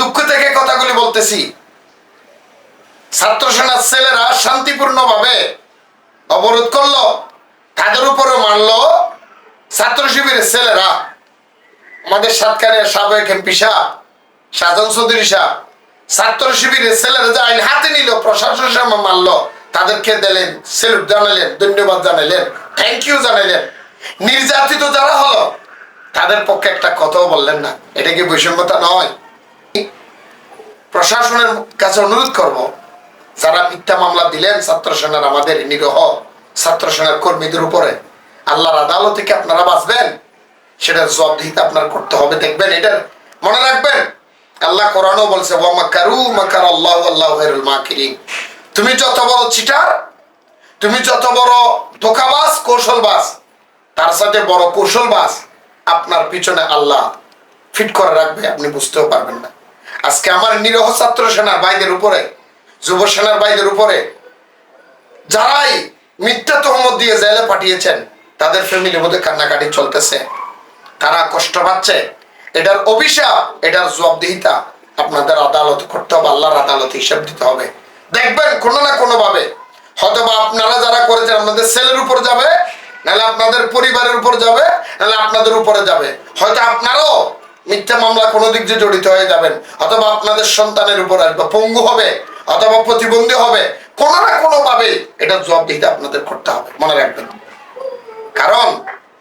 দুঃখ থেকে কথাগুলি বলতেছি। ছাত্র সেনার ছেলেরা শান্তিপূর্ণভাবে অবরোধ করলো, তাদের উপরে মারলো ছাত্র শিবিরের ছেলেরা। আমাদের সাতকানিয়া সাবেক এমপি সাহেব শাহজাহান চৌধুরী সাহেব ছাত্র শিবিরের ছেলেরা যে আইন হাতে নিল, প্রশাসন সামনে মারলো, তাদেরকে দিলেন, সেলুট জানালেন, ধন্যবাদ জানাইলেন, থ্যাংক ইউ জানাইলেন। নির্যাতিত যারা হলো তাদের পক্ষে একটা কথাও বললেন না। এটা কি বৈষম্যতা নয়? প্রশাসনের কাছে অনুরোধ করব, যারা মিথ্যা মামলা দিলেন ছাত্র সেনার, আমাদের নিরীহ ছাত্র সেনার কর্মীদের উপরে, আল্লাহর আদালত থেকে আপনারা বাঁচবেন, সেটার জবাবদিহিতা আপনার করতে হবে। দেখবেন, এটার মনে রাখবেন, আল্লাহ কোরআনও বলছে ওয়া মাকারু মাকার আল্লাহু আল্লাহু খায়রুল মাকিরিন। তুমি যত বড় চিটার, তুমি যত বড় ধোঁকাবাজ, কৌশলবাজ, তার সাথে বড় কৌশলবাজ আপনার পিছনে আল্লাহ ফিট করে রাখবে, আপনি বুঝতেও পারবেন না। আজকে আমার নিরীহ ছাত্র সেনার ভাইদের উপরে, যুব সেনার ভাইদের উপরে যারাই মিথ্যা তহমত দিয়ে জেলে পাঠিয়েছেন, তাদের ফ্যামিলির মধ্যে কান্নাকাটি চলতেছে, তারা কষ্ট পাচ্ছে। এটার অভিশাপ, এটার জবাবদিহিতা আপনাদের আদালত করতে হবে, আল্লাহর আদালত হিসাব দিতে হবে। দেখবেন কোনো না কোনো ভাবে হয়তো বা আপনারা যারা করেছেন আপনাদের ছেলের উপর যাবে, নাহলে আপনাদের পরিবারের উপর যাবে, নাহলে আপনাদের উপরে যাবে। হয়তো আপনারাও মিথ্যা মামলা কোনো দিক দিয়ে জড়িত হয়ে যাবেন, অথবা আপনাদের সন্তানের উপর আসবে, পঙ্গু হবে অথবা প্রতিবন্ধী হবে। কোনো না কোনো ভাবে এটা জবাবদিহিতা আপনাদের করতে হবে, মনে রাখবেন। কারণ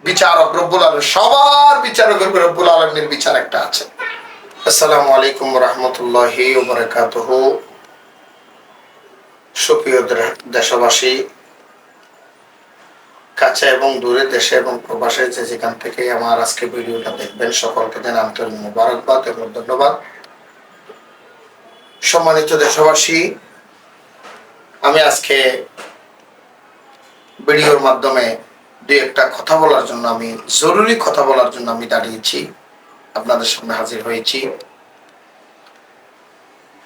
বিচারক রব্বুল আলামিন, সবার বিচারক রব্বুল আলামিনের বিচার একটা আছে। আসসালামু আলাইকুম ওয়া রাহমাতুল্লাহি ওয়া বারাকাতুহু। সুপ্রিয় দেশবাসী, কাছে এবং দূরে, দেশে এবং প্রবাসে যে যেখান থেকে আমার আজকে ভিডিওটা দেখবেন, সকলকে জানাই আন্তরিক মোবারকবাদ এবং ধন্যবাদ। সম্মানিত দেশবাসী, আমি আজকে ভিডিওর মাধ্যমে দুই একটা কথা বলার জন্য, আমি জরুরি কথা বলার জন্য আমি দাঁড়িয়েছি, আপনাদের সামনে হাজির হয়েছি।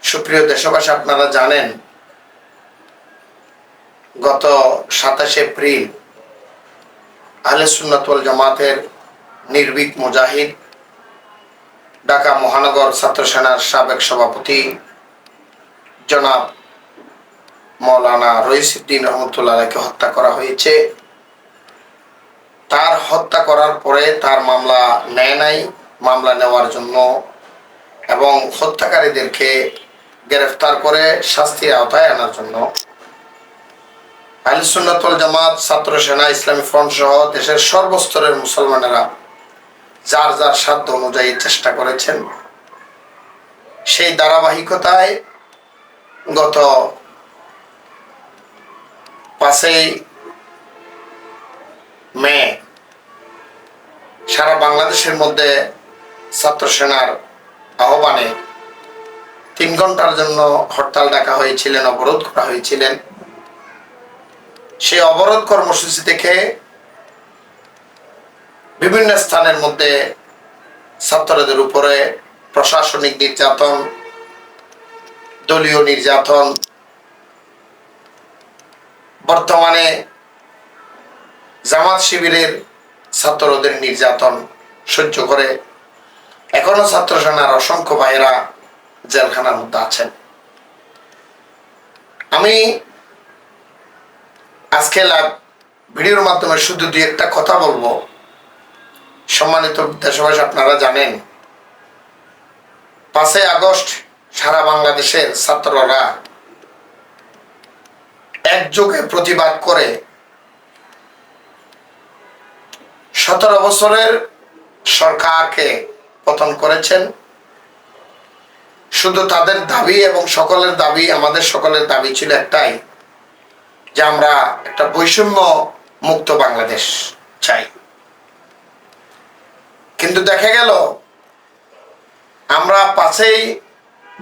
সুপ্রিয় দেশবাসী, আপনারা জানেন গত 27 এপ্রিল আহলে সুন্নাত ওয়াল জামাতের নির্ভীক মুজাহিদ, ঢাকা মহানগর ছাত্র সেনার সাবেক সভাপতি জনাব মাওলানা রইসউদ্দিন রহমতুল্লাহকে হত্যা করা হয়েছে। তার হত্যা করার পরে তার মামলা নেয় নাই, মামলা নেওয়ার জন্য এবং হত্যাকারীদেরকে গ্রেফতার করে শাস্তির আওতায় আনার জন্য আহলে সুন্নাত ওয়াল জামাত, ছাত্র সেনা, ইসলামী ফ্রন্ট সহ দেশের সর্বস্তরের মুসলমানেরা যার যার সাধ্য অনুযায়ী চেষ্টা করেছেন। সেই ধারাবাহিকতায় গত 5 মে সারা বাংলাদেশের মধ্যে ছাত্র সেনার আহ্বানে 3 ঘন্টার জন্য হরতাল ডাকা হয়েছিলেন, অবরোধ করা হয়েছিলেন। সেই অবরোধ কর্মসূচি থেকে বিভিন্ন স্থানের মধ্যে ছাত্রদের উপরে প্রশাসনিক নির্যাতন, দলীয় নির্যাতন, বর্তমানে জামাত শিবিরের ছাত্রদের নির্যাতন সহ্য করে এখনো ছাত্র সেনার অসংখ্য ভাইয়েরা জেলখানার মধ্যে আছেন। আমি আজকে ভিডিওর মাধ্যমে শুধু দুই একটা কথা বলবো। সম্মানিত দেশবাসী, আপনারা জানেন 5 আগস্ট সারা বাংলাদেশের ছাত্ররা একযোগে প্রতিবাদ করে 17 বছরের সরকারকে পতন করেছেন। শুধু তাদের দাবি এবং সকলের দাবি, আমাদের সকলের দাবি ছিল একটাই, যে আমরা একটা বৈষম্য মুক্ত বাংলাদেশ চাই। কিন্তু দেখা গেল আমরা 5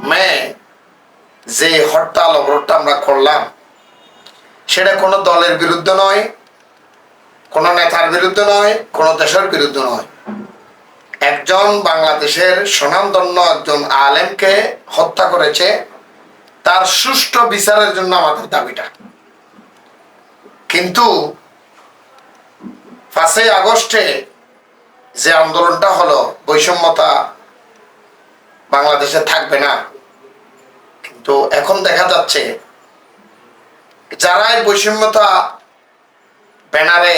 মে যে হরতাল অবরোধটা আমরা করলাম, সেটা কোনো দলের বিরুদ্ধে নয়, কোনো নেতার বিরুদ্ধে নয়, কোনো দেশের বিরুদ্ধে নয়। একজন বাংলাদেশের স্বনামধন্য একজন আলেমকে হত্যা করেছে, তার সুষ্ঠু বিচারের জন্য আমাদের দাবিটা। কিন্তু 5 আগস্টে যে আন্দোলনটা হলো, বৈষম্যতা বাংলাদেশে থাকবে না, কিন্তু এখন দেখা যাচ্ছে যারাই বৈষম্যতা ব্যানারে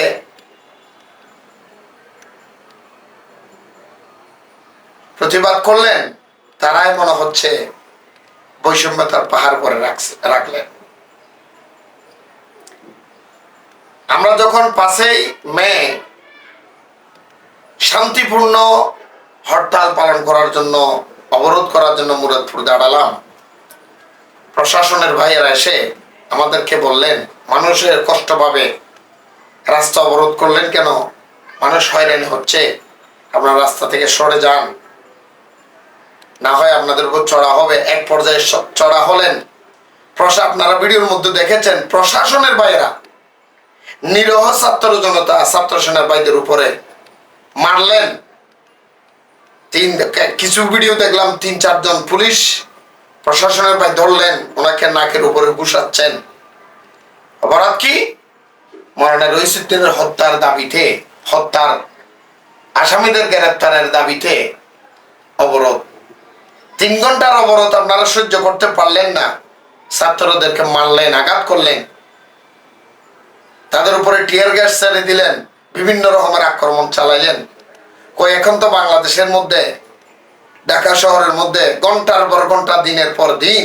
প্রতিবাদ করলেন তারাই মনে হচ্ছে বৈষম্যতার পাহাড় করে রাখলেন। আমরা যখন 5ই মে শান্তিপূর্ণ হরতাল পালন করার জন্য, অবরোধ করার জন্য মুরাদপুর দাঁড়ালাম, প্রশাসনের ভাইয়েরা এসে আমাদেরকে বললেন মানুষের কষ্ট পাবে, রাস্তা অবরোধ করলেন কেন, মানুষ হয়রানি হচ্ছে, আপনারা রাস্তা থেকে সরে যান, না হয় আপনাদের উপর চড়া হবে। এক পর্যায়ে চড়া হলেন। আপনারা ভিডিওর মধ্যে দেখেছেন প্রশাসনের ভাইয়েরা নিরহ ছাত্র জনতা, ছাত্র সেনার ভাইদের উপরে মারলেন। কিছু ভিডিও দেখলাম 3-4 জন পুলিশ প্রশাসনের ভাই ধরলেন, ওনাকে নাকের উপরে বসাচ্ছেন। অপরাধ কি? মরানা রইসুদ্দিনের হত্যার দাবিতে, হত্যার আসামিদের গ্রেফতারের দাবিতে অবরোধ। 3 ঘন্টার অবরোধ আপনারা সহ্য করতে পারলেন না, ছাত্রদেরকে মারলেন, আঘাত করলেন, তাদের উপরে টিয়ার গ্যাস ছেড়ে দিলেন, বিভিন্ন রকমের আক্রমণ চালাইলেন। এখন তো বাংলাদেশের মধ্যে, ঢাকা শহরের মধ্যে ঘন্টার পর ঘন্টা, দিনের পর দিন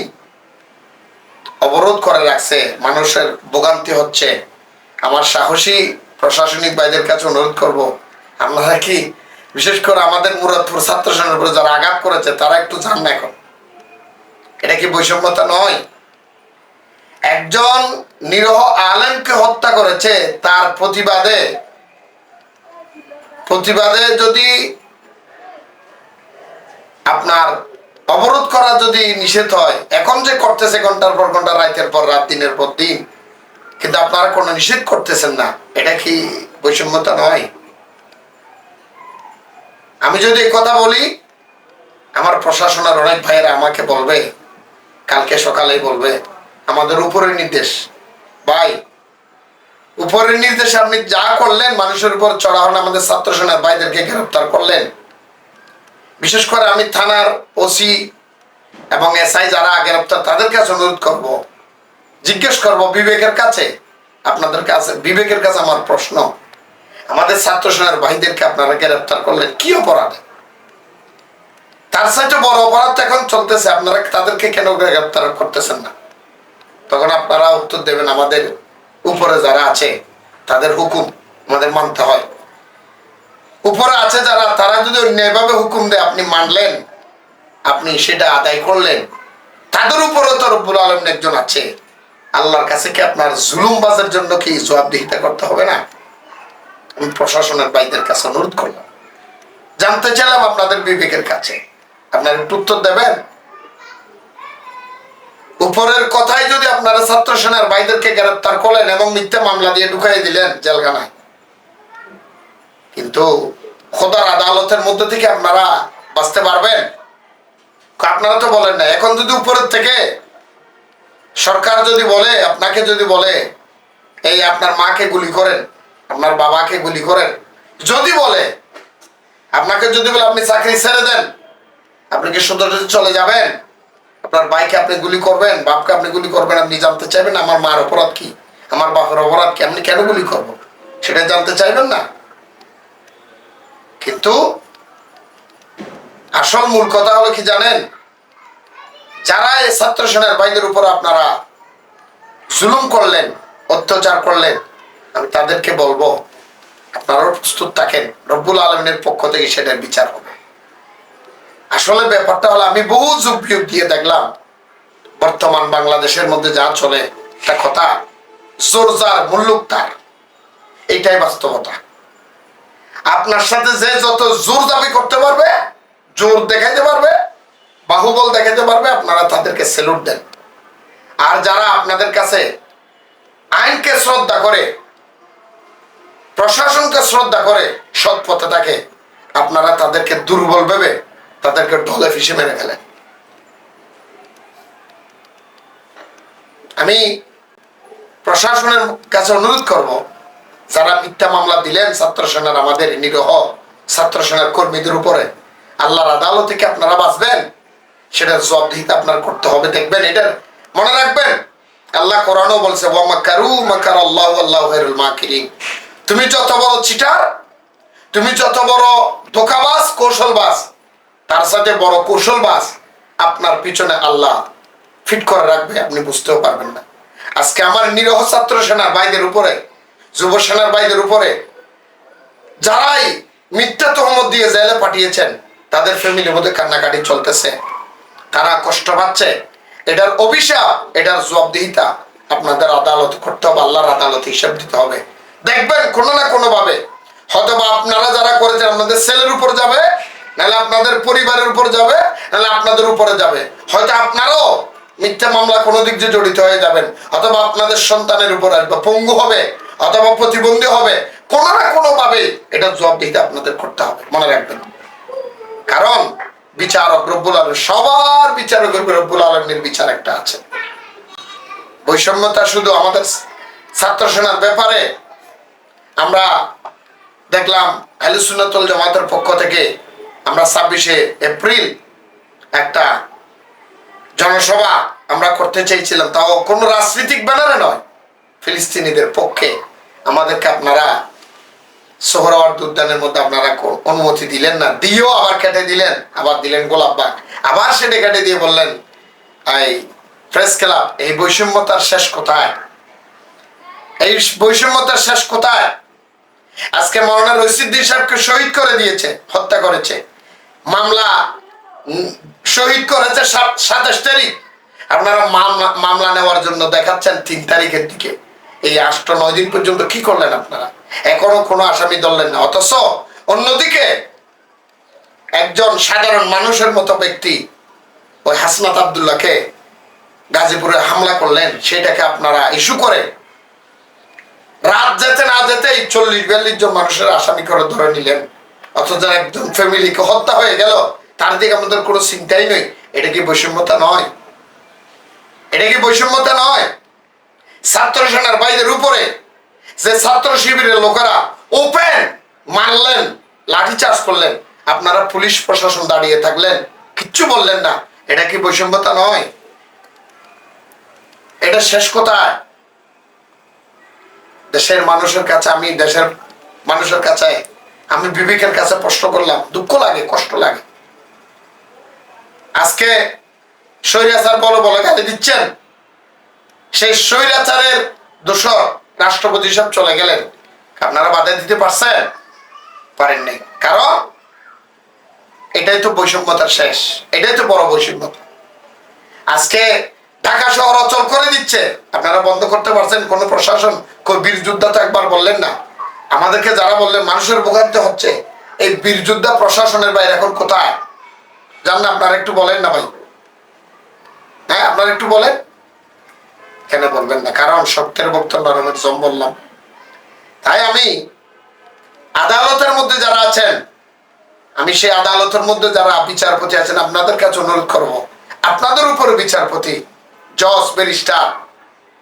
অবরোধ করে রাখছে, মানুষের ভোগান্তি হচ্ছে। আমার সাহসী প্রশাসনিক ভাইদের কাছে অনুরোধ করব, আপনারা কি বিশেষ করে আমাদের মুরাদপুর ছাত্র সেনার উপরে যারা আঘাত করেছে তারা একটু জান না। এখন এটা কি বৈষম্যতা নয়? একজন নিরহ আলেমকে হত্যা করেছে, তার প্রতিবাদে যদি আপনার অবরোধ করা যদি নিষেধ হয়, এখন যে করতেছে ঘন্টার পর ঘন্টা, রাতের পর রাত, দিনের পর দিন, কিন্তু আপনারা কোনো নিষেধ করতেছেন না, এটা কি বৈষম্যতা নয়? আমি যদি এই কথা বলি, আমার প্রশাসনের অনেক ভাইয়েরা আমাকে বলবে, কালকে সকালেই বলবে আমাদের উপরের নির্দেশ। ভাই, উপরের নির্দেশে আপনি যা করলেন, মানুষের উপর চড়া হন, আমাদের ছাত্র সেনার ভাইদেরকে গ্রেফতার করলেন। বিশেষ করে আমি থানার ওসি এবং এসআই যারা গ্রেফতার, তাদের কাছে অনুরোধ করব, জিজ্ঞেস করব বিবেকের কাছে, আপনাদের কাছে বিবেকের কাছে আমার প্রশ্ন, আমাদের ছাত্র সেনার ভাইদেরকে আপনারা গ্রেফতার করলেন কি অপরাধে? তার সাথে বড় অপরাধ এখন চলতেছে, আপনারা তাদেরকে কেন গ্রেফতার করতেছেন না? তখন আপনারা উত্তর দেবেন আমাদের উপরে যারা আছে তাদের হুকুম আমাদের মানতে হয়। উপরে আছে যারা, তারা যদি অন্যায়ভাবে হুকুম দেয়, আপনি মানলেন, আপনি সেটা আদায় করলেন, তাদের উপরও তো রব্বুল আলামিন একজন আছে। আল্লাহর কাছে কি আপনার জুলুমবাজের জন্য কি জবাবদিহিতা করতে হবে না? আমি প্রশাসনের ভাইদের কাছে অনুরোধ করলাম, জানতে চাইলাম আপনাদের বিবেকের কাছে, আপনার একটু উত্তর দেবেন। উপরের কথাই যদি আপনারা ছাত্র সেনার ভাইদেরকে গ্রেফতার করলেন এবং মিথ্যা মামলা দিয়ে ঢুকাই দিলেন জেলখানায়, কিন্তু খোদার আদালতের মধ্যে থেকে আপনারা বাঁচতে পারবেন? আপনারা তো বলেন না। এখন যদি উপরের থেকে সরকার যদি বলে, আপনাকে যদি বলে এই আপনার মাকে গুলি করেন, আপনার বাবাকে গুলি করেন, যদি বলে, আপনাকে যদি বলে আপনি চাকরি ছেড়ে দেন, আপনি কি সুন্দর চলে যাবেন? আপনার ভাইকে আপনি গুলি করবেন, বাপকে আপনি গুলি করবেন, আপনি জানতে চাইবেন আমার মার অপরাধ কি, আমার বাপের অপরাধ কি, আপনি কেন গুলি করব, সেটা জানতে চাইবেন না? কিন্তু আসল মূল কথা হলো কি জানেন, যারা এই ছাত্র সেনার ভাইদের উপর আপনারা জুলুম করলেন, অত্যাচার করলেন, আমি তাদেরকে বলবো আপনারাও প্রস্তুত থাকেন, রব্বুল আলামিনের পক্ষ থেকে সেটার বিচার হবে। আসলে ব্যাপারটা হলো, আমি বহু যুগ বিয়োগ দিয়ে দেখলাম বর্তমান বাংলাদেশের মধ্যে যা চলে, একটা কথা, জোর যার মুল্লুক তার, এইটাই বাস্তবতা। আপনার সাথে যে যত জোর দাবি করতে পারবে, জোর দেখাইতে পারবে, বাহুবল দেখাইতে পারবে, আপনারা তাদেরকে স্যালুট দেন। আর যারা আপনাদের কাছে আইনকে শ্রদ্ধা করে, প্রশাসনকে শ্রদ্ধা করে, সৎ পথে থাকে, আপনারা তাদেরকে দুর্বল ভেবে তাদেরকে ঢলে ফিসে মেরে ফেলেন। আমি প্রশাসনের কাছে অনুরোধ করব, যারা মিথ্যা মামলা দিলেন ছাত্র সেনার, আমাদের নিরহ ছাত্র সেনার কর্মীদের উপরে, আল্লাহর আদালত থেকে আপনারা বাঁচবেন, সেটার জবাবদিহিতা আপনার করতে হবে। দেখবেন, এটা মনে রাখবেন, আল্লাহ কোরআনও বলছে ওয়া মাকারু মাকারাল্লাহু ওয়াল্লাহু খায়রুল মাকিরিন। তুমি যত বড় চিটার, তুমি যত বড় ধোঁকাবাজ, কৌশলবাজ, তার সাথে বড় কৌশলবাজ আপনার পিছনে আল্লাহ ফিট করে রাখবে, আপনি বুঝতেও পারবেন না। আজকে আমার নিরীহ ছাত্র সেনার ভাইদের উপরে, যুব সেনার ভাইদের উপরে যারাই মিথ্যা তহমত দিয়ে জেলে পাঠিয়েছেন, তাদের ফ্যামিলির মধ্যে কান্নাকাটি চলতেছে, তারা কষ্ট পাচ্ছে। এটার অভিশাপ, এটার জবাবদিহিতা আপনাদের আদালত করতে হবে, আল্লাহর আদালত হিসাব দিতে হবে। দেখবেন কোনো না কোনো ভাবে হয়তো বা আপনারা যারা করেছেন আপনাদের ছেলের উপর যাবে, নাহলে আপনাদের পরিবারের উপর যাবে, নাহলে আপনাদের উপরে যাবে। হয়তো আপনারাও মিথ্যা মামলা কোনো দিক দিয়ে জড়িত হয়ে যাবেন, অথবা আপনাদের সন্তানের উপর আসবে, পঙ্গু হবে অথবা প্রতিবন্ধী হবে। কোনো না কোনো ভাবে এটা জবাবদিহিতা আপনাদের করতে হবে, মনে রাখবেন। কারণ বিচারক রব্বুল আলামিন, সবার বিচারক রব্বুল আলামিনের বিচার একটা আছে। বৈষম্যতা শুধু আমাদের ছাত্র সেনার ব্যাপারে আমরা দেখলাম আহলে সুন্নাত ওয়াল জামাতের পক্ষ থেকে আমরা 26শে এপ্রিল একটা জনসভা আমরা করতে চাইছিলাম, তাও কোনো রাজনৈতিক ব্যানারে নয়, ফিলিস্তিনিদের পক্ষে। আমাদেরকে আপনারা সোহরাওয়ার্দী উদ্যানের মধ্যে আপনারা অনুমতি দিলেন না, দিয়েও আবার কেটে দিলেন, আবার দিলেন গোলাপবাগ, আবার সেটা কেটে দিয়ে বললেন এই প্রেস ক্লাব। এই বৈষম্যতার শেষ কোথায়? এই বৈষম্যতার শেষ কোথায়? আজকে মওলানা রশিদুদ্দিন সাহেবকে শহীদ করে দিয়েছে, হত্যা করেছে, মামলা শহীদ করেছে 27 তারিখ। আপনারা মামলা নেওয়ার জন্য দেখাচ্ছেন 3 তারিখের দিকে। এই 8-9 দিন পর্যন্ত কি করলেন আপনারা? এখনো কোনো আসামি ধরলেন না। অথচ অন্যদিকে একজন সাধারণ মানুষের মতো ব্যক্তি ওই হাসনাত আব্দুল্লাহকে গাজীপুরে হামলা করলেন, সেটাকে আপনারা ইস্যু করে রাত যেতে না যেতেই 40-42 জন মানুষের আসামি করে ধরে নিলেন। অথচ একজন ফ্যামিলিকে হত্যা হয়ে গেল, তার দিকে আমাদের কোনো চিন্তাই নেই। এটা কি বৈষম্যতা নয়? এটা কি বৈষম্যতা নয়? ছাত্র সেনার ভাইদের উপরে যে ছাত্র শিবিরের লোকেরা ওপেন মারলেন, লাঠিচার্জ করলেন, আপনারা পুলিশ প্রশাসন দাঁড়িয়ে থাকলেন, কিচ্ছু বললেন না। এটা কি বৈষম্যতা নয়? এটা শেষ কোথায়? দেশের মানুষের কাছে আমি বিবেকের কাছে প্রশ্ন করলাম, দুঃখ লাগে, কষ্ট লাগে। আজকে স্বৈরাচার বলে বলে গালি দিচ্ছেন, সেই স্বৈরাচারের দোষর রাষ্ট্রপতি সব চলে গেলেন, আপনারা বাধা দিতে পারছেন? পারেন নাই। কারণ এটাই তো বৈষম্যতার শেষ, এটাই তো বড় বৈষম্যতা। আজকে ঢাকা শহর অচল করে দিচ্ছে, আপনারা বন্ধ করতে পারছেন? কোন প্রশাসন, কোন বীর যোদ্ধা তো একবার বললেন না। আমাদেরকে যারা বললেন মানুষের ভোগান্তি হচ্ছে, এই বীর যোদ্ধা প্রশাসনের বাইরে এখন কোথায় জানেন? আপনারা একটু বলেন না ভাই, হ্যাঁ আপনারা একটু বলেন। কেন বলবেন না? কারণ সত্যের বক্তব্য নরমের জম বললাম। তাই আমি আদালতের মধ্যে যারা আছেন, আমি সেই আদালতের মধ্যে যারা বিচারপতি আছেন, আপনাদের কাছে অনুরোধ করবো, আপনাদের উপরে বিচারপতি, জজ, ব্যারিস্টার,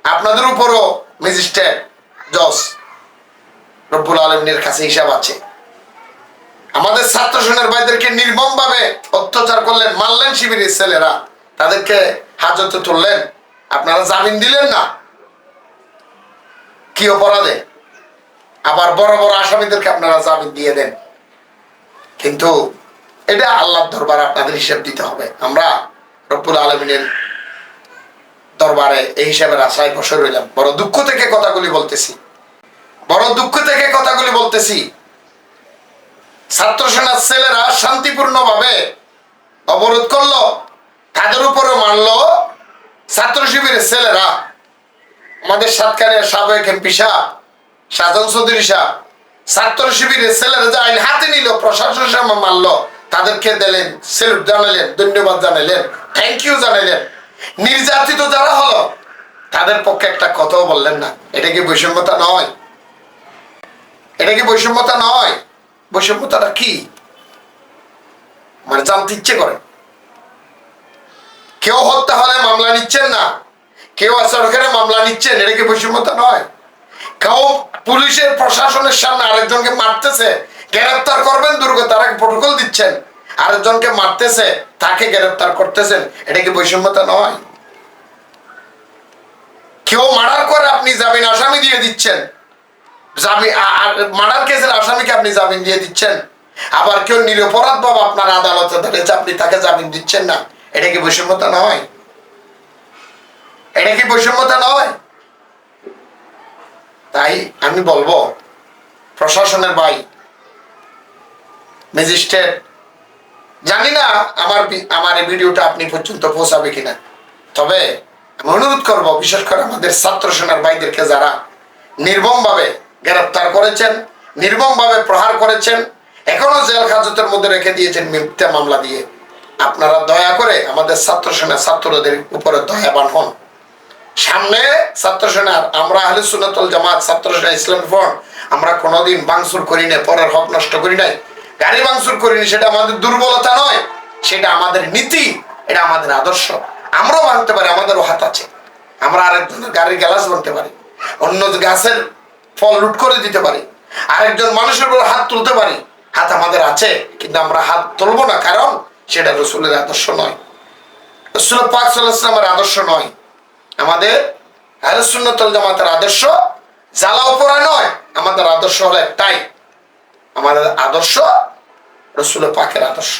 আপনাদের উপরও ম্যাজিস্ট্রেট, জজ, রব্বুল আলামিনের কাছে হিসাব আছে। আমাদের ছাত্র সেনার ভাইদেরকে নির্মম ভাবে অত্যাচার করলেন, মারলেন শিবিরের ছেলেরা, তাদেরকে হাজতে তুললেন, আপনারা জামিন দিলেন না। কি অপরাধে? আবার বড় বড় আসামিদেরকে আপনারা জামিন দিয়ে দেন। কিন্তু এটা আল্লাহর দরবারে আপনাদের হিসাব দিতে হবে। আমরা রব্বুল আলামিনের দরবারে এই হিসাবের আশায় বসে রইলাম। বড় দুঃখ থেকে কথাগুলি বলতেছি। ছাত্র সেনার ছেলেরা শান্তিপূর্ণ ভাবে অবরোধ করলো, তাদের উপরে মারলো ছাত্র শিবিরের ছেলেরা। আমাদের সাতকারের সাবেক এমপি সাহেব শাহজাহান চৌধুরী সাহেব, ছাত্র শিবিরের ছেলেরা যে আইন হাতে নিল, প্রশাসন সামনে মারলো, তাদেরকে দিলেন, সেলুট জানালেন, ধন্যবাদ জানালেন, থ্যাংক ইউ জানালেন। নির্যাতিত যারা হলো তাদের পক্ষে একটা কথাও বললেন না। এটা কি বৈষম্যতা নয়? এটা কি বৈষম্যতা নয়? বৈষম্যতাটা কি মানে জানতে ইচ্ছে করে। কেউ হত্যা হলে মামলা নিচ্ছেন না, কেউ সরকারে মামলা নিচ্ছেন, এটা কি বৈষম্যতা নয়? কেউ পুলিশের প্রশাসনের সামনে আরেকজনকে মারতেছে, গ্রেফতার করবেন, দুর্গ তারা প্রটোকল দিচ্ছেন, আরেকজনকে মারতেছে, তাকে গ্রেফতার করতেছেন, এটা কি বৈষম্যতা নয়? কেউ মার্ডার করে আপনি জামিন আসামি দিয়ে দিচ্ছেন, মার্ডার কেসের আসামিকে আপনি জামিন দিয়ে দিচ্ছেন, আবার কেউ নিরপরাধ ভাবে আপনার আদালতে ধরেছে, আপনি তাকে জামিন দিচ্ছেন না, এটা কি বৈষম্যতা নয়? এটা কি বৈষম্যতা নয়? তাই আমি বলবো প্রশাসনের ভাই, ম্যাজিস্ট্রেট, জানি না আমার এই ভিডিওটা আপনি পর্যন্ত পৌঁছাবে কিনা, তবে আমি অনুরোধ করব, বিশেষ করে আমাদের ছাত্র সেনার ভাইদেরকে যারা নির্মমভাবে গ্রেফতার করেছেন, নির্মমভাবে প্রহার করেছেন, এখনো জেল হাজতের মধ্যে রেখে দিয়েছেন মিথ্যা মামলা দিয়ে, আপনারা দয়া করে আমাদের ছাত্র সেনার ছাত্রদের উপরে দয়াবান হন। সামনে ছাত্র সেনার, আমরা আহলে সুন্নাত ওয়াল জামাত ছাত্র সেনা ইসলামী ফ্রন্ট, আমরা কোনোদিন ভাঙচুর করি না, পরের হক নষ্ট করি নাই, গাড়ি ভাঙচুর করিনি, সেটা আমাদের দুর্বলতা নয়, সেটা আমাদের নীতি, এটা আমাদের আদর্শ। আমরাও ভাঙতে পারি, আমাদেরও হাত আছে, আমরা আরেকজনের গাড়ির গ্লাস ভাঙতে পারি, অন্য গাছের ফল লুট করে দিতে পারি, আরেকজন মানুষের উপর হাত তুলতে পারি, হাত আমাদের আছে, কিন্তু আমরা হাত তুলবো না, কারণ সেটা রসুলের আদর্শ নয়, রসুল পাক সাল্লাল্লাহু আলাইহি ওয়াসাল্লামের আদর্শ নয়। আমাদের আহলে সুন্নাত ওয়াল জামাতের আদর্শ জ্বালাও পোড়া নয়, আমাদের আদর্শ হলো একটাই, আমাদের আদর্শ রসুল পাকের আদর্শ।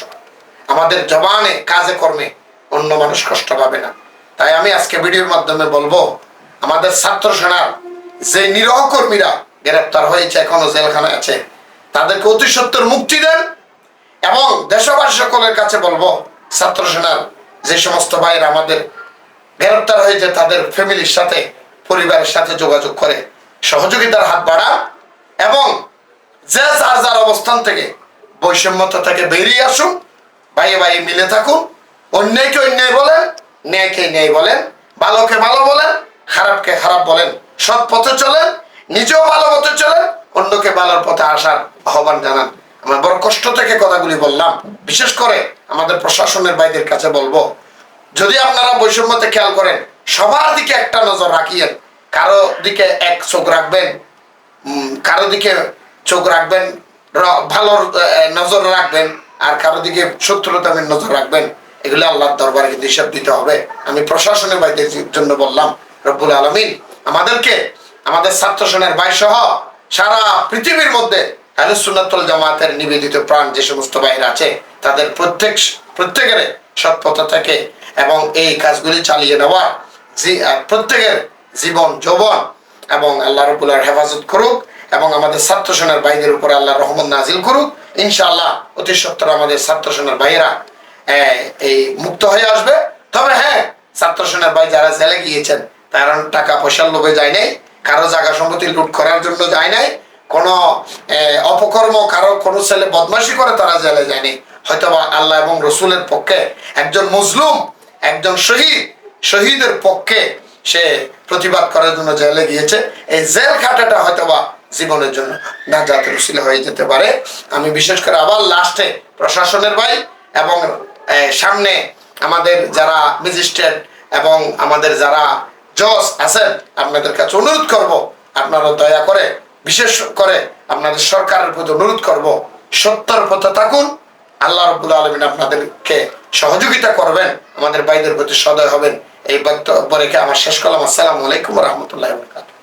আমাদের জবানে কাজে কর্মে অন্য মানুষ কষ্ট পাবে না। তাই আমি আজকে ভিডিওর মাধ্যমে বলবো, আমাদের ছাত্র সেনার যে নিরহ কর্মীরা গ্রেপ্তার হয়েছে, এখনো জেলখানায় আছে, তাদেরকে অতি সত্বর মুক্তি দেন। এবং দেশবাসী সকলের কাছে বলবো, ছাত্র সেনার যে সমস্ত ভাইয়েরা আমাদের গ্রেপ্তার হয়েছে, তাদের ফ্যামিলির সাথে, পরিবারের সাথে যোগাযোগ করে সহযোগিতার হাত বাড়ান, এবং যে যার যার অবস্থান থেকে বৈষম্যতা থেকে বেরিয়ে আসুন, ভাইয়ে ভাইয়ে মিলে থাকুন, অন্যায়কে অন্যায় বলেন, ন্যায়কে ন্যায় বলেন, ভালোকে ভালো বলেন, খারাপকে খারাপ বলেন, সৎ পথে চলেন, নিজেও ভালো পথে চলেন, অন্যকে ভালোর পথে আসার আহ্বান জানান। আমরা বড় কষ্ট থেকে কথাগুলি বললাম, বিশেষ করে আমাদের প্রশাসনের ভাইদের কাছে বলবো, যদি আপনারা বৈষম্যতে খেয়াল করেন, সবার দিকে একটা নজর রাখিয়েন, কারো দিকে এক চোখ রাখবেন, কারো দিকে চোখ রাখবেন, ভালো নজর রাখবেন, আর কারো দিকে শত্রুতামের নজর রাখবেন। এগুলো আল্লাহর দরবারে কিন্তু হিসাব দিতে হবে। আমি প্রশাসনের ভাইদের জন্য বললাম, রব্বুল আলামিন আমাদেরকে, আমাদের ছাত্র সেনার ভাই সহ সারা পৃথিবীর মধ্যে আহলে সুন্নাত ওয়াল জামাতের নিবেদিত প্রাণ যে সমস্ত ভাইরা আছে, তাদের প্রত্যেকের সৎ পথ থেকে এবং এই কাজগুলি চালিয়ে নেওয়া প্রত্যেকের জীবন যৌবন এবং আল্লাহ রাব্বুল আলামিন হেফাজত করুক, এবং আমাদের ছাত্র সেনার ভাইদের উপরে আল্লাহ রহমত নাজিল করুক। ইনশাআল্লাহ অতি সত্তর আমাদের ছাত্র সেনার ভাইয়েরা এই মুক্ত হয়ে আসবে। তবে হ্যাঁ, ছাত্র সেনার ভাই যারা জেলে গিয়েছেন, তারা টাকা পয়সার লোভে যায় নাই, কারো জায়গা সম্পত্তি লুট করার জন্য যায় নাই, কোনো অপকর্ম, কারো কোনো ছেলে বদমাশি করে তারা জেলে যায়নি। হয়তোবা আল্লাহ এবং রসুলের পক্ষে একজন মজলুম, একজন শহীদের পক্ষে সে প্রতিবাদ করার জন্য জেলে গিয়েছে। এই জেল খাটাটা হয়তোবা জীবনের জন্য নাজাতের উসিলা হয়ে যেতে পারে। আমি বিশেষ করে আবার লাস্টে প্রশাসনের ভাই এবং সামনে আমাদের যারা ম্যাজিস্ট্রেট এবং আমাদের যারা জজ আছেন, আপনাদের কাছে অনুরোধ করব, আপনারা দয়া করে, বিশেষ করে আপনাদের সরকারের প্রতি অনুরোধ করব, সত্যের পথে থাকুন। আল্লাহ রাব্বুল আলামিন আপনাদেরকে সহযোগিতা করবেন, আমাদের ভাইদের প্রতি সদয় হবেন। এই বক্তব্য রেখে আমার শেষ করলাম। আসসালামু আলাইকুম ওয়া রাহমাতুল্লাহি ওয়া বারাকাতুহু।